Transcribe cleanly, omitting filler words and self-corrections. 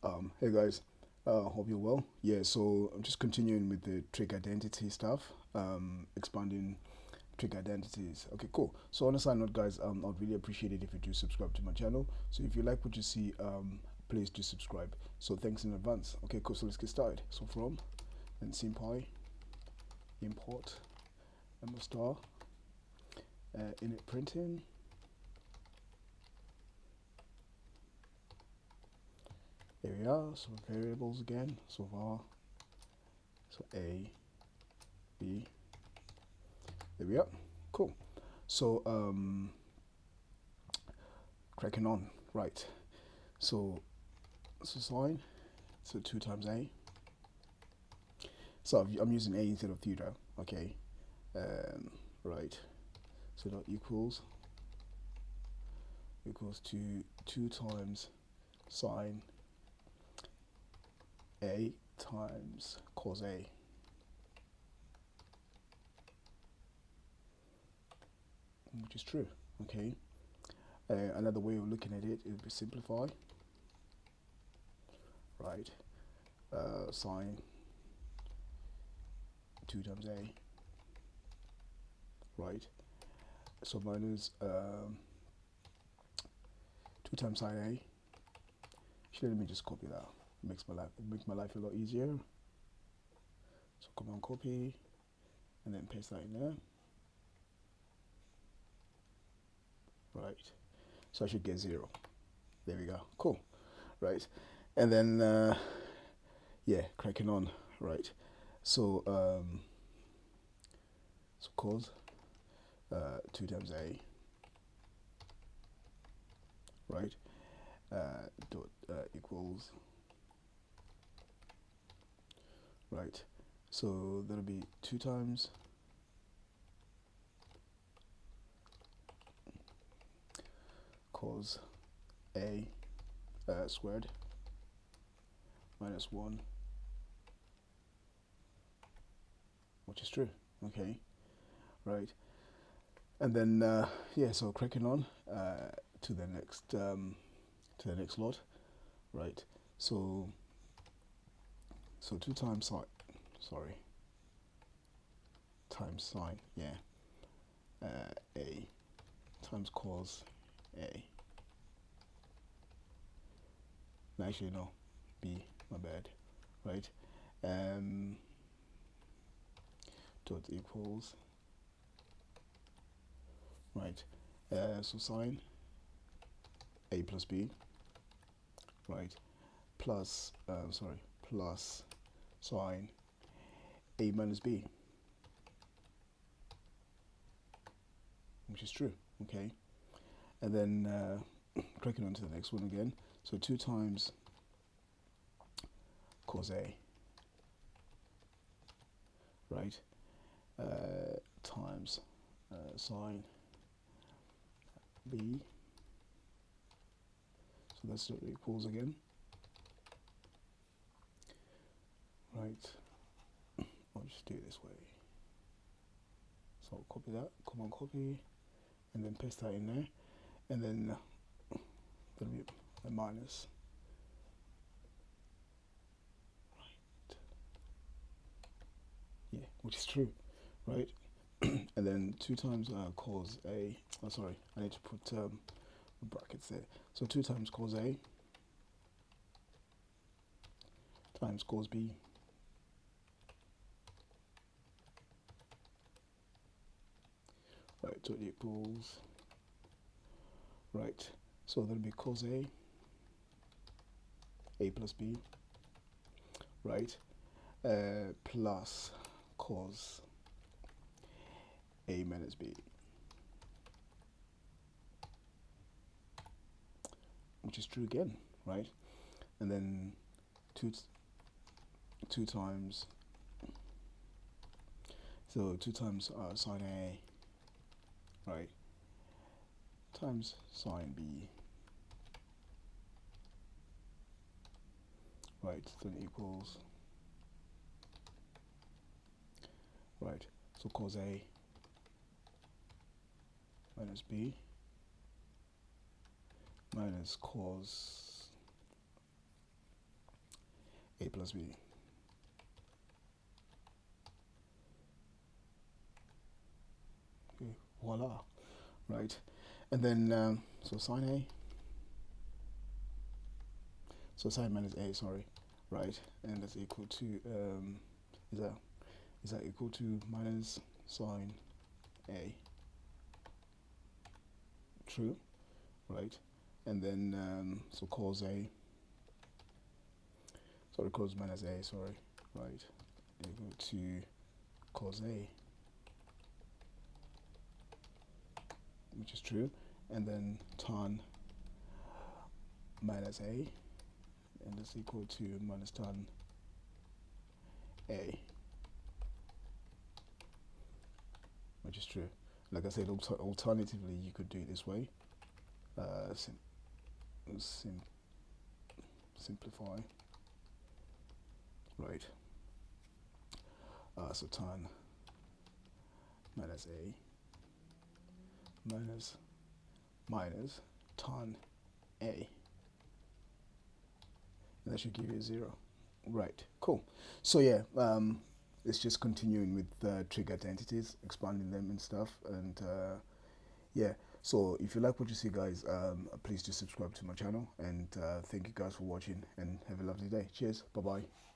Hey guys, hope you're well. Yeah, so I'm just continuing with the trig identity stuff, expanding trig identities. Okay, cool. So on a side note, guys, I'd really appreciate it if you do subscribe to my channel. So if you like what you see, please do subscribe. So thanks in advance. Okay, cool. So let's get started. So from and SymPy import and star init printing. There we are. So variables again. So var. So a, b. There we are. Cool. So cracking on, right? So sine, so 2 times a. So I'm using a instead of theta. Okay. Right. So that equals to 2 times sine a times cos a. Which is true. Okay. Another way of looking at it is to simplify. Right. Sine 2 times a. Right. So minus 2 times sine a. Actually, let me just copy that. Makes my life a lot easier. So command copy and then paste that in there. Right. So I should get 0. There we go. Cool. Right. And then yeah, cracking on. Right. So cos 2 times a. Right. Dot equals. Right. So that'll be 2 times cos a squared minus 1, which is true. Okay. Right. And then yeah, so cracking on to the next lot. Right. So 2 times sine, sorry, times sine, yeah, a times cos a. No, actually no, b, my bad. Right. Dot equals. Right. So sine a plus b. Right. Plus plus sine a minus b, which is true. Okay. And then cracking on to the next one again. So 2 times cos a, right, times sine b. So that's what it equals again. Right. I'll just do it this way. So I'll copy that, command copy, and then paste that in there. And then there'll be a minus. Right. Yeah, which is true. Right. And then 2 times cos a. Oh, sorry, I need to put brackets there. So 2 times cos a times cos b. Right, so it equals. Right, so that'll be cos a plus b. Right, plus cos a minus b, which is true again, right? And then 2 times, so 2 times sine a, right, times sine b, right, then equals, right, so cos a minus b minus cos A plus B. Okay, voila, right? And then so sine A, so sine minus A, sorry, right? And that's equal to is that equal to minus sine A? True, right? And then so cos A, sorry, cos minus A, sorry, right? Equal to cos A, which is true, and then tan minus A, and that's equal to minus tan A, which is true. Like I said, alternatively, you could do it this way. Simplify, right? So tan minus A minus tan A, and that should give you a 0. Right, cool. So yeah, it's just continuing with trig identities, expanding them and stuff, and yeah. So if you like what you see, guys, please do subscribe to my channel, and thank you guys for watching, and have a lovely day. Cheers, bye bye.